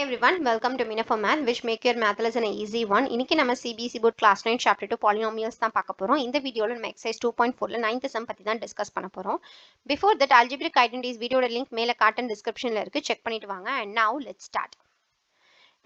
everyone, welcome to Mina for Math, which make your math lesson an easy one. இன்னைக்கு நம்ம CBSE board class 9 chapter 2 polynomials தான் பார்க்க போறோம். இந்த வீடியோல நம்ம exercise 2.4ல 9th sum பத்தி தான் டிஸ்கஸ் பண்ண போறோம். Before that, algebraic identities வீடியோட லிங்க் மேல காட்டன் டிஸ்கிரிப்ஷன்ல இருக்கு, செக் பண்ணிட்டு வாங்க. And now let's start.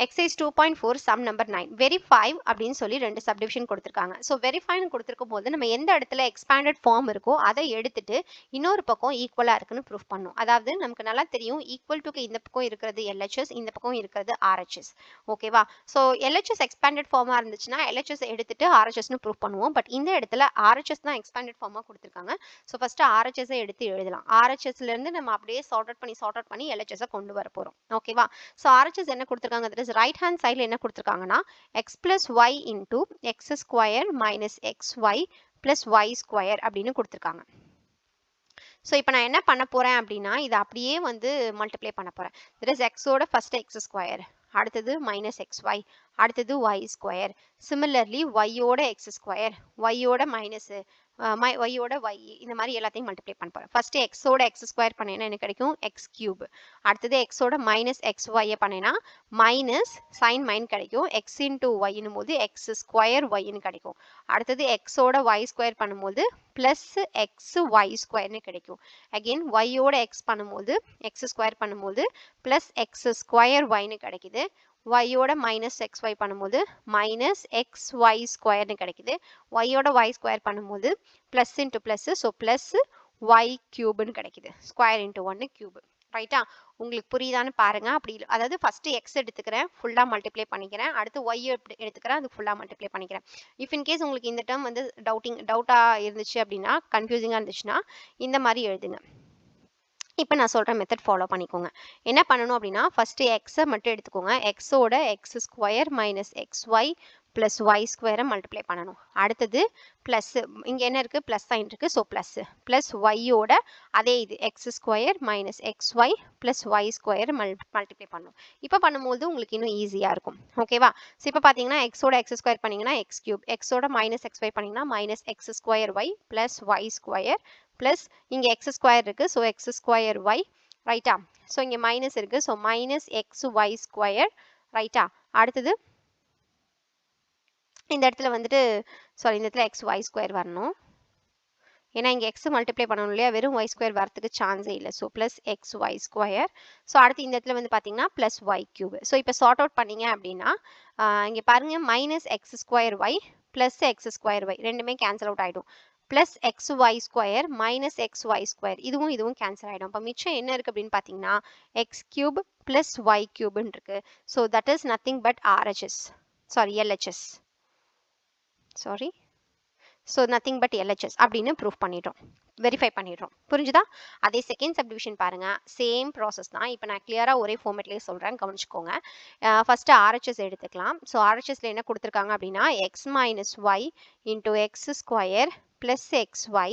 Exercise 2.4 sum number 9 verify அப்படின்னு சொல்லி ரெண்டு சப்டிவிஷன் கொடுத்திருக்காங்க. ஸோ வெரிஃபைன்னு கொடுத்திருக்கும் போது நம்ம எந்த இடத்துல எக்ஸ்பேண்டட் ஃபார்ம் இருக்கோ அதை எடுத்துட்டு இன்னொரு பக்கம் ஈக்குவலா இருக்குன்னு ப்ரூஃப் பண்ணும். அதாவது நமக்கு நல்லா தெரியும் ஈக்குவல் டுக்கு இந்த பக்கம் இருக்கிறது LHS, இந்த பக்கம் இருக்கிறது RHS. ஓகேவா? ஸோ LHS எக்ஸ்பேண்டட் ஃபார்மா இருந்துச்சுன்னா LHS எடுத்துட்டு RHSன்னு ப்ரூஃப் பண்ணுவோம். பட் இந்த இடத்துல RHS தான் எக்ஸ்பேண்டட் ஃபார்மா கொடுத்திருக்காங்க. ஸோ ஃபர்ஸ்ட் RHS எடுத்து எழுதலாம். RHSல இருந்து நம்ம அப்படியே சார்ட் அவுட் பண்ணி LHS கொண்டு வர போறோம். ஓகேவா? ஸோ RHS என்ன கொடுத்திருக்காங்க? ரைட் ஹேண்ட் சைடில் என்ன கொடுத்துருக்காங்கன்னா x plus y into x square minus xy plus y square அப்படின்னு கொடுத்துருக்காங்க. ஸோ இப்போ நான் என்ன பண்ண போறேன் அப்படின்னா இதை அப்படியே வந்து மல்டிப்ளை பண்ண போறேன். தட் இஸ் எக்ஸோட ஃபர்ஸ்ட் எக்ஸ் ஸ்கொயர், அடுத்தது மைனஸ் XY, அடுத்தது y ஸ்கொயர். சிமிலர்லி ஒய்யோட எக்ஸ் ஸ்கொயர், ஒய்யோட மைனஸ் ஒய்யோட y, இந்த மாதிரி எல்லாத்தையும் மல்டிப்ளை பண்ண போறேன். ஃபர்ஸ்ட் எக்ஸோட எக்ஸ் ஸ்கொயர் பண்ணேன்னா எனக்கு கிடைக்கும் எக்ஸ் கியூப். அடுத்தது எக்ஸோட மைனஸ் XY பண்ணேன்னா மைனஸ் சைன் மைன் கிடைக்கும். எக்ஸ் இன்டூ ஒய்னும் போது எக்ஸ் ஸ்கொயர் ஒய்னு கிடைக்கும். அடுத்தது எக்ஸோட ஒய் ஸ்கொயர் பண்ணும்போது பிளஸ் எக்ஸ் ஒய் ஸ்கொயர்னு கிடைக்கும். அகெயின் ஒய்யோட எக்ஸ் பண்ணும்போது எக்ஸ் ஸ்கொயர் பண்ணும்போது பிளஸ் எக்ஸ் ஸ்கொயர் ஒய்னு கிடைக்குது. ஒய்யோட மைனஸ் XY பண்ணும்போது மைனஸ் எக்ஸ் ஒய் ஸ்கொயர்னு கிடைக்குது. ஒய்யோட ஒய் ஸ்கொயர் பண்ணும்போது plus into plus, so plus y கியூப்னு கிடைக்குது. ஸ்கொயர் இன்ட்டு ஒன்று கியூப். ரைட்டா? உங்களுக்கு புரியுதான்னு பாருங்க. அப்படி அதாவது ஃபர்ஸ்ட் எக்ஸ் எடுத்துக்கிறேன், ஃபுல்லா மல்டிப்ளை பண்ணிக்கிறேன். அடுத்து ஒய் எடுத்துக்கிறேன், அது ஃபுல்லா மல்டிப்ளை பண்ணிக்கிறேன். இஃப் இன்கேஸ் உங்களுக்கு இந்த டேர்ம் வந்து டவுட்டா இருந்துச்சு அப்படின்னா, கன்ஃபியூசிங்கா இருந்துச்சுன்னா இந்த மாதிரி எழுதுங்க. இப்போ நான் சொல்கிற மெத்தட் ஃபாலோ பண்ணிக்கோங்க. என்ன பண்ணணும் அப்படின்னா ஃபர்ஸ்ட் எக்ஸை மட்டும் எடுத்துக்கோங்க. எக்ஸோட x square minus XY plus y ஸ்கொயரை மல்டிப்ளை பண்ணணும். அடுத்தது ப்ளஸ், இங்கே என்ன இருக்குது ப்ளஸ் சைன் இருக்குது, ஸோ ப்ளஸ் ஒய்யோட அதே இது x square minus XY plus y square multiply பண்ணணும். இப்போ பண்ணும்போது உங்களுக்கு இன்னும் ஈஸியாக இருக்கும். ஓகேவா? ஸோ இப்போ பார்த்தீங்கன்னா எக்ஸோட எக்ஸ் ஸ்கொயர் பண்ணிங்கன்னா எக்ஸ் கியூப், எக்ஸோட மைனஸ் XY பண்ணிங்கன்னா minus x square y plus y square plus இங்கே எக்ஸ் ஸ்கொயர் இருக்குது, ஸோ எக்ஸ் ஸ்கொயர் ஒய். ரைட்டா? ஸோ இங்கே மைனஸ் இருக்குது, so minus x y square. ரைட்டா? அடுத்தது இந்த இடத்துல வந்துட்டு சாரி, இந்த இடத்துல எக்ஸ் ஒய் ஸ்கொயர் வரணும். ஏன்னா இங்கே எக்ஸ் மல்டிப்ளை பண்ணணும் இல்லையா, வெறும் ஒய் ஸ்கொயர் வரதுக்கு சான்ஸே இல்லை. So plus x y square. So அடுத்து இந்த இடத்துல வந்து பார்த்தீங்கன்னா ப்ளஸ் ஒய் கியூப். ஸோ இப்போ சார்ட் அவுட் பண்ணீங்க அப்படின்னா இங்கே பாருங்க minus x square y plus x square y ரெண்டுமே கேன்சல் அவுட் ஆகிடும். Plus x y square minus x y square இதுவும் கேன்சல் ஆகிடும். இப்போ மிச்சம் என்ன இருக்குது அப்படின்னு பார்த்தீங்கன்னா எக்ஸ் கியூப் ப்ளஸ் ஒய் கியூப்னு இருக்கு. So that is nothing but LHS. So nothing but LHS அப்படின்னு ப்ரூஃப் பண்ணிடுறோம், வெரிஃபை பண்ணிடுறோம். புரிஞ்சுதா? அதே செகண்ட் சப்டிவிஷன் பாருங்க, சேம் ப்ராசஸ் தான். இப்போ நான் கிளியராக ஒரே ஃபார்மேட்லேயே சொல்கிறேன், கவனிச்சுக்கோங்க. ஃபர்ஸ்ட் RHS எடுத்துக்கலாம். ஸோ RHSல என்ன கொடுத்துருக்காங்க அப்படின்னா x minus y into x square plus XY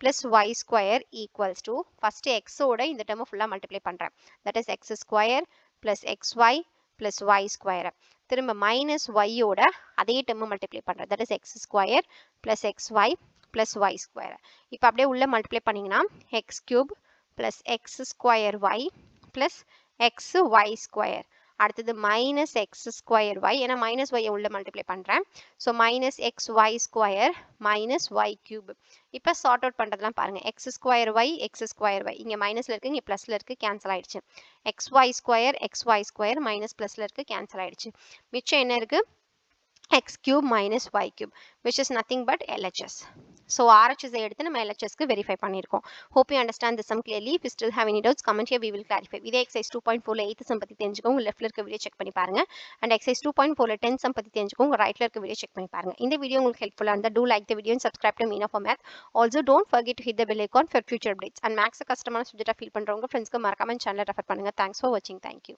plus y square equals to first எக்ஸோட இந்த டேர்மை ஃபுல்லாக மல்டிப்ளை பண்ணுறேன். That is x square plus XY plus y square. திரும்ப மைனஸ் ஒய்யோட அதே டேர்மை மல்டிப்ளை பண்ணுறேன். That is x square plus XY plus y square. இப்போ அப்படியே உள்ளே மல்டிப்ளை பண்ணிங்கன்னா x cube plus x square y plus x y square. அடுத்தது மைனஸ் எக்ஸ் ஸ்கொயர் ஒய், ஏன்னா மைனஸ் ஒய்யை உள்ள மல்டிப்ளை பண்ணுறேன். So minus x y square minus y cube. இப்போ சார்ட் அவுட் பண்ணுறதுலாம் பாருங்கள், எக்ஸ் ஸ்கொயர் ஒய் இங்கே மைனஸில் இருக்குது, இங்கே ப்ளஸில் இருக்குது, கேன்சல் ஆகிடுச்சு. எக்ஸ் ஒய் ஸ்கொயர் மைனஸ் ப்ளஸில் இருக்குது, கேன்சல் ஆகிடுச்சு. மிச்சம் என்ன இருக்குது x cube minus y cube, which is nothing but LHS. So RHS எடுத்து நம்ம LHS க்கு verify பண்ணிருக்கோம். Hope you understand this sum clearly. If you still have any doubts, comment here, we will clarify. இதே exercise 2.4ல 8th sum பத்தி தெரிஞ்சுக்கோங்க, leftல இருக்க video check பண்ணி பாருங்க. And exercise 2.4ல 10th sum பத்தி தெரிஞ்சுக்கோங்க, rightல இருக்க வீடியோ செக் பண்ணி பாருங்க. இந்த வீடியோ உங்களுக்கு helpful இருந்தா do like the video and subscribe to Meena for Math. Also don't forget to hit the bell icon for future updates. And Max கஷ்டமான subject feel பண்றவங்க friends க்கு மறக்காம channel refer பண்ணுங்க. Thanks for watching. Thank you.